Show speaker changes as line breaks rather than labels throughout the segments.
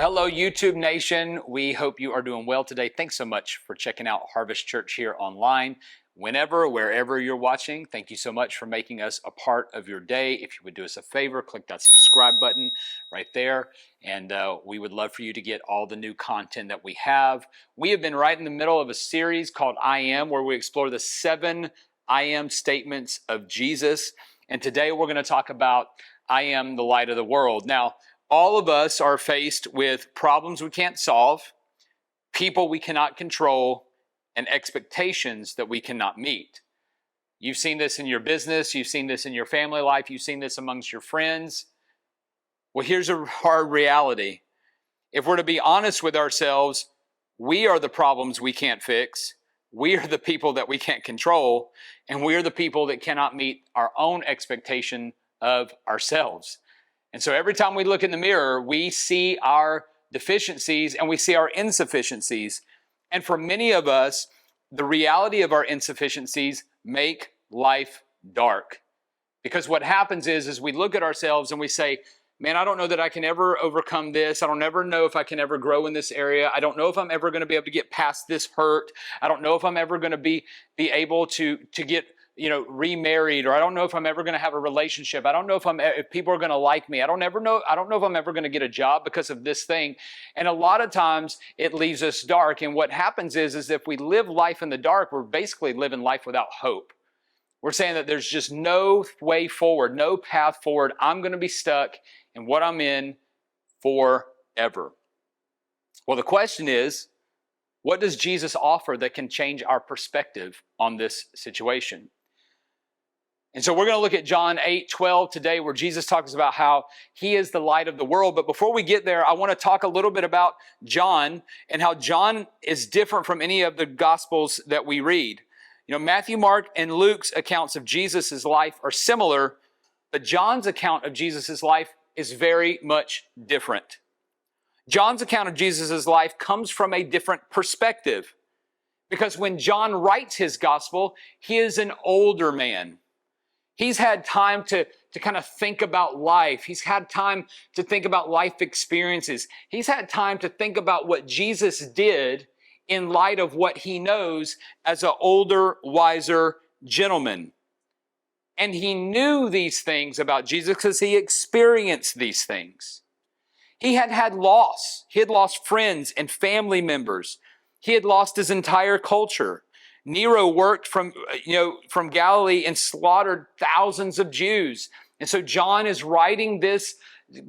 Well, hello, YouTube Nation. We hope you are doing well today. Thanks so much for checking out Harvest Church here online. Whenever, wherever you're watching, thank you so much for making us a part of your day. If you would do us a favor, click that subscribe button right there. And we would love for you to get all the new content that we have. We have been right in the middle of a series called I Am, where we explore the 7 I Am statements of Jesus. And today we're going to talk about I am the light of the world. Now, all of us are faced with problems we can't solve, people we cannot control, and expectations that we cannot meet. You've seen this in your business, you've seen this in your family life, you've seen this amongst your friends. Well, here's a hard reality. If we're to be honest with ourselves, we are the problems we can't fix, we are the people that we can't control, and we are the people that cannot meet our own expectation of ourselves. And so every time we look in the mirror, we see our deficiencies and we see our insufficiencies. And for many of us, the reality of our insufficiencies make life dark. Because what happens is we look at ourselves and we say, man, I don't know that I can ever overcome this. I don't ever know if I can ever grow in this area. I don't know if I'm ever going to be able to get past this hurt. I don't know if I'm ever going to be able to get remarried, or I don't know if I'm ever going to have a relationship. I don't know if people are going to like me. I don't know if I'm ever going to get a job because of this thing. And a lot of times it leaves us dark. And what happens is if we live life in the dark, we're basically living life without hope. We're saying that there's just no way forward, no path forward. I'm going to be stuck in what I'm in forever. Well, the question is, what does Jesus offer that can change our perspective on this situation? And so we're going to look at John 8:12 today, where Jesus talks about how he is the light of the world. But before we get there, I want to talk a little bit about John and how John is different from any of the Gospels that we read. Matthew, Mark, and Luke's accounts of Jesus' life are similar, but John's account of Jesus' life is very much different. John's account of Jesus' life comes from a different perspective, because when John writes his gospel, he is an older man. He's had time to kind of think about life. He's had time to think about life experiences. He's had time to think about what Jesus did in light of what he knows as an older, wiser gentleman. And he knew these things about Jesus because he experienced these things. He had had loss. He had lost friends and family members. He had lost his entire culture. Nero worked from Galilee and slaughtered thousands of Jews. And so John is writing this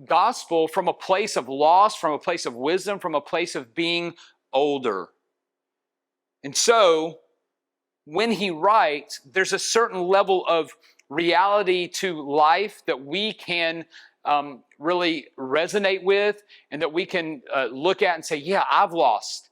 gospel from a place of loss, from a place of wisdom, from a place of being older. And so when he writes, there's a certain level of reality to life that we can really resonate with, and that we can look at and say, yeah, I've lost.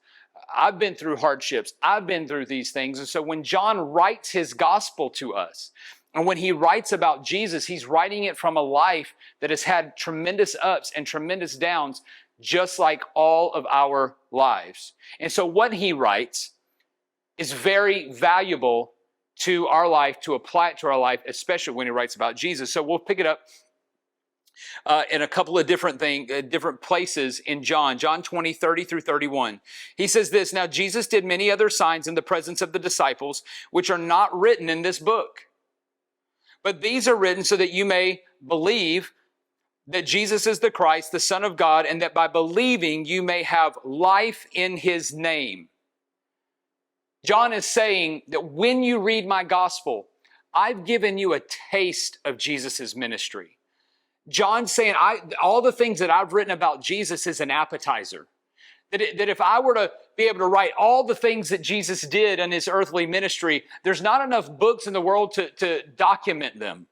I've been through hardships. I've been through these things. And so when John writes his gospel to us, and when he writes about Jesus, he's writing it from a life that has had tremendous ups and tremendous downs, just like all of our lives. And so what he writes is very valuable to our life, to apply it to our life, especially when he writes about Jesus. So we'll pick it up in a couple of different places in John 20, 30 through 31. He says this, "Now Jesus did many other signs in the presence of the disciples, which are not written in this book. But these are written so that you may believe that Jesus is the Christ, the Son of God, and that by believing you may have life in his name." John is saying that when you read my gospel, I've given you a taste of Jesus' ministry. John's saying, all the things that I've written about Jesus is an appetizer. That if I were to be able to write all the things that Jesus did in his earthly ministry, there's not enough books in the world to document them.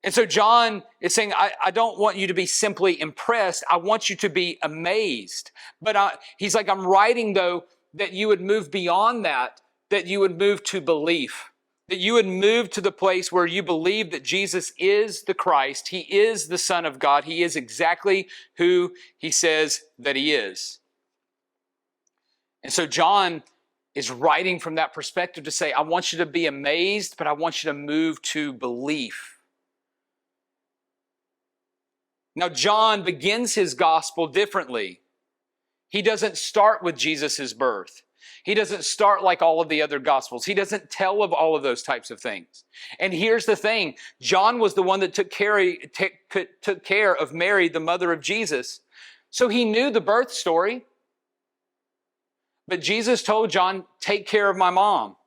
And so John is saying, I don't want you to be simply impressed. I want you to be amazed. But he's like, I'm writing, though, that you would move beyond that you would move to belief. That you would move to the place where you believe that Jesus is the Christ. He is the Son of God. He is exactly who he says that he is. And so John is writing from that perspective to say, I want you to be amazed, but I want you to move to belief. Now, John begins his gospel differently. He doesn't start with Jesus' birth. He doesn't start like all of the other gospels. He doesn't tell of all of those types of things. And here's the thing. John was the one that took care of Mary, the mother of Jesus. So he knew the birth story. But Jesus told John, take care of my mom.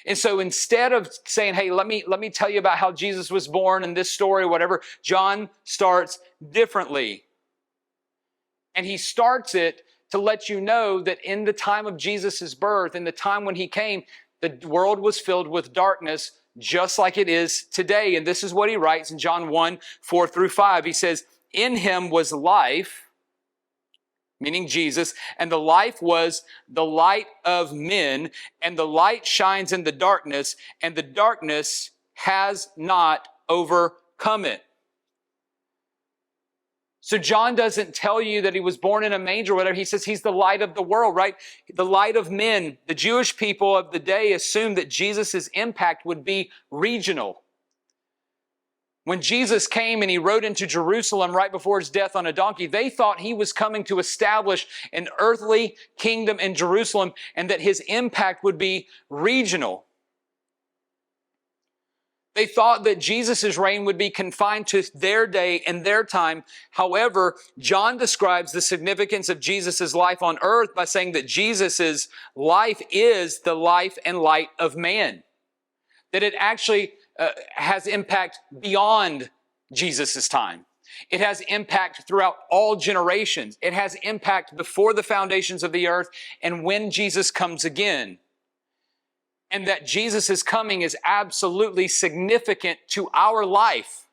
And so instead of saying, hey, let me tell you about how Jesus was born and this story, whatever, John starts differently. And he starts it to let you know that in the time of Jesus' birth, in the time when he came, the world was filled with darkness just like it is today. And this is what he writes in John 1, 4 through 5. He says, in him was life, meaning Jesus, and the life was the light of men, and the light shines in the darkness, and the darkness has not overcome it. So John doesn't tell you that he was born in a manger or whatever. He says he's the light of the world, right? The light of men. The Jewish people of the day assumed that Jesus' impact would be regional. When Jesus came and he rode into Jerusalem right before his death on a donkey, they thought he was coming to establish an earthly kingdom in Jerusalem and that his impact would be regional. They thought that Jesus' reign would be confined to their day and their time. However, John describes the significance of Jesus' life on earth by saying that Jesus' life is the life and light of man. That it actually has impact beyond Jesus' time. It has impact throughout all generations. It has impact before the foundations of the earth and when Jesus comes again. And that Jesus' coming is absolutely significant to our life.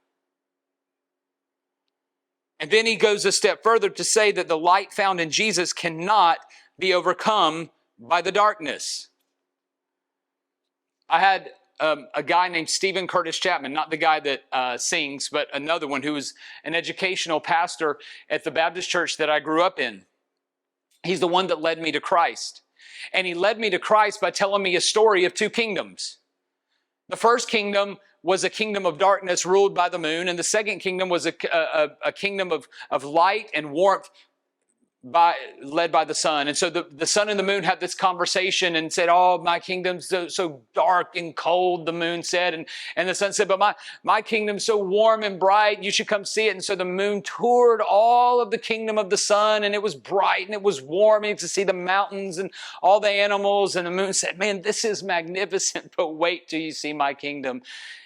And then he goes a step further to say that the light found in Jesus cannot be overcome by the darkness. I had a guy named Stephen Curtis Chapman, not the guy that sings, but another one who was an educational pastor at the Baptist church that I grew up in. He's the one that led me to Christ. And he led me to Christ by telling me a story of two kingdoms. The first kingdom was a kingdom of darkness ruled by the moon, and the second kingdom was a kingdom of light and warmth led by the sun. And so the sun and the moon had this conversation and said, oh, my kingdom's so dark and cold, the moon said. And the sun said, but my kingdom's so warm and bright, you should come see it. And so the moon toured all of the kingdom of the sun, and it was bright and it was warm. You could see the mountains and all the animals. And the moon said, man, this is magnificent, but wait till you see my kingdom.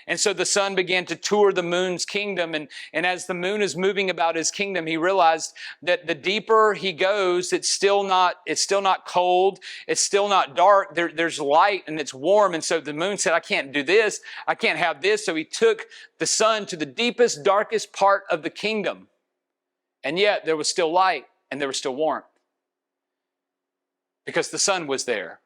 And so the sun began to tour the moon's kingdom. And as the moon is moving about his kingdom, he realized that the deeper he goes, it's still not cold. It's still not dark. There's light and it's warm. And so the moon said, I can't do this. I can't have this. So he took the sun to the deepest, darkest part of the kingdom. And yet there was still light and there was still warmth because the sun was there.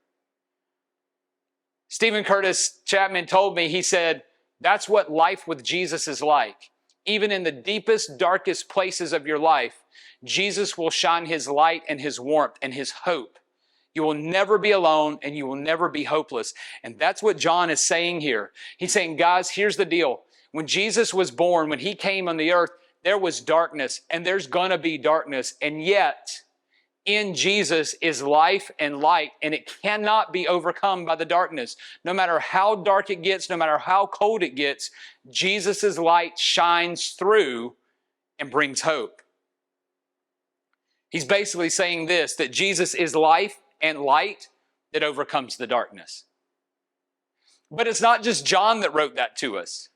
Stephen Curtis Chapman told me, he said, that's what life with Jesus is like. Even in the deepest, darkest places of your life, Jesus will shine his light and his warmth and his hope. You will never be alone and you will never be hopeless. And that's what John is saying here. He's saying, guys, here's the deal. When Jesus was born, when he came on the earth, there was darkness and there's going to be darkness. And yet, in Jesus is life and light, and it cannot be overcome by the darkness. No matter how dark it gets, no matter how cold it gets, Jesus' light shines through and brings hope. He's basically saying this, that Jesus is life and light that overcomes the darkness. But it's not just John that wrote that to us.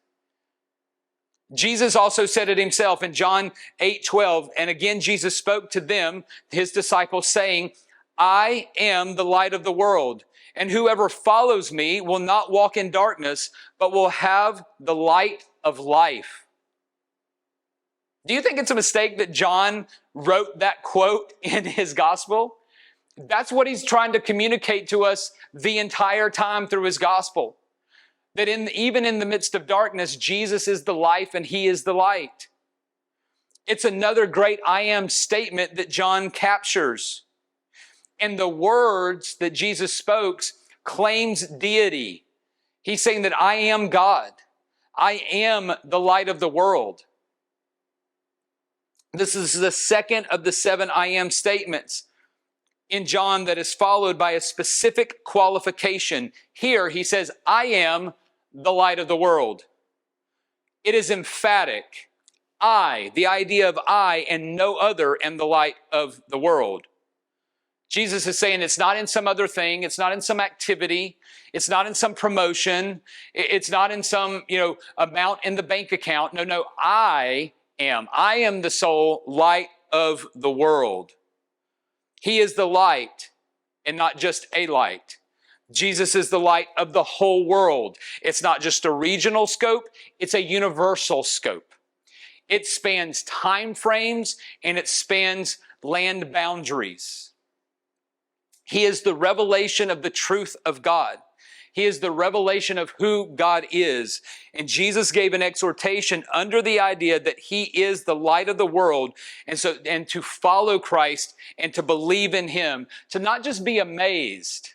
Jesus also said it himself in John 8:12. And again, Jesus spoke to them, his disciples, saying, I am the light of the world, and whoever follows me will not walk in darkness, but will have the light of life. Do you think it's a mistake that John wrote that quote in his gospel? That's what he's trying to communicate to us the entire time through his gospel. That even in the midst of darkness, Jesus is the life and he is the light. It's another great I am statement that John captures. And the words that Jesus spoke claims deity. He's saying that I am God. I am the light of the world. This is the second of the 7 I am statements in John that is followed by a specific qualification. Here he says, I am the light of the world. It is emphatic. I, the idea of I and no other, am the light of the world. Jesus is saying it's not in some other thing. It's not in some activity. It's not in some promotion. It's not in some, amount in the bank account. No, I am. I am the sole light of the world. He is the light and not just a light. Jesus is the light of the whole world. It's not just a regional scope. It's a universal scope. It spans time frames and it spans land boundaries. He is the revelation of the truth of God. He is the revelation of who God is. And Jesus gave an exhortation under the idea that He is the light of the world. And to follow Christ and to believe in Him, to not just be amazed,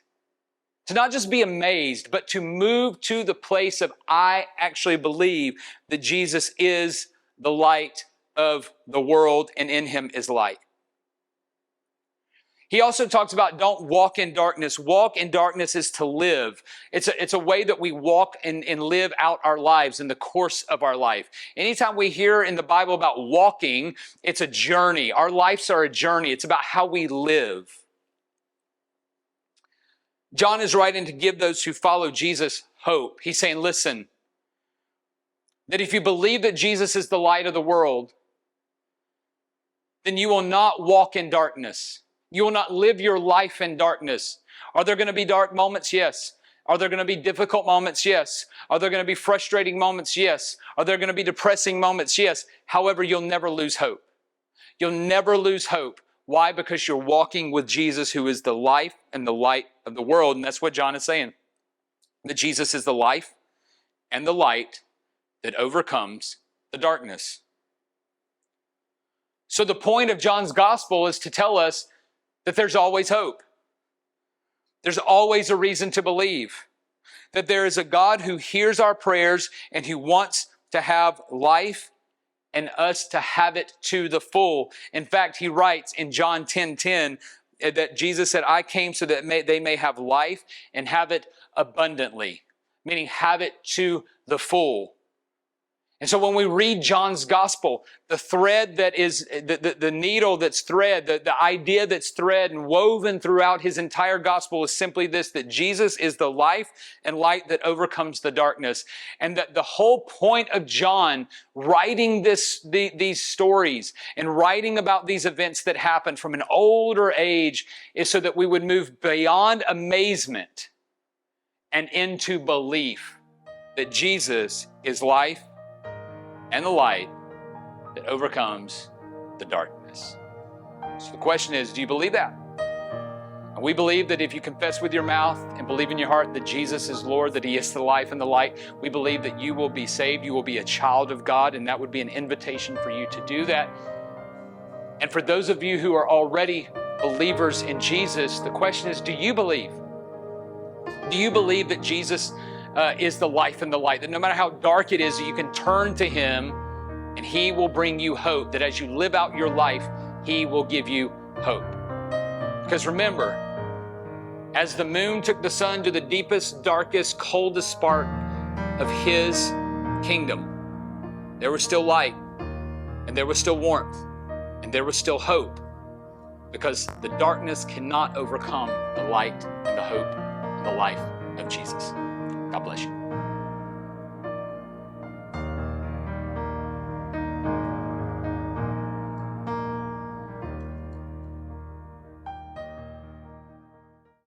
but to move to the place of I actually believe that Jesus is the light of the world and in Him is light. He also talks about don't walk in darkness. Walk in darkness is to live. It's a way that we walk and live out our lives in the course of our life. Anytime we hear in the Bible about walking, it's a journey. Our lives are a journey. It's about how we live. John is writing to give those who follow Jesus hope. He's saying, listen, that if you believe that Jesus is the light of the world, then you will not walk in darkness. You will not live your life in darkness. Are there going to be dark moments? Yes. Are there going to be difficult moments? Yes. Are there going to be frustrating moments? Yes. Are there going to be depressing moments? Yes. However, you'll never lose hope. You'll never lose hope. Why? Because you're walking with Jesus, who is the life and the light of the world. And that's what John is saying. That Jesus is the life and the light that overcomes the darkness. So the point of John's gospel is to tell us that there's always hope. There's always a reason to believe that there is a God who hears our prayers and who wants to have life and us to have it to the full. In fact, he writes in John 10:10 that Jesus said, I came so that they may have life and have it abundantly, meaning have it to the full. And so when we read John's gospel, the thread that is, the needle that's thread, the idea that's thread and woven throughout his entire gospel is simply this, that Jesus is the life and light that overcomes the darkness. And that the whole point of John writing these stories and writing about these events that happened from an older age is so that we would move beyond amazement and into belief that Jesus is life and the light that overcomes the darkness. So the question is, do you believe that? And we believe that if you confess with your mouth and believe in your heart that Jesus is Lord, that He is the life and the light, we believe that you will be saved, you will be a child of God, and that would be an invitation for you to do that. And for those of you who are already believers in Jesus, the question is, do you believe? Do you believe that Jesus is the life and the light, that no matter how dark it is, you can turn to Him and He will bring you hope, that as you live out your life, He will give you hope. Because remember, as the moon took the sun to the deepest, darkest, coldest part of His kingdom, there was still light and there was still warmth and there was still hope, because the darkness cannot overcome the light and the hope and the life of Jesus. God bless you.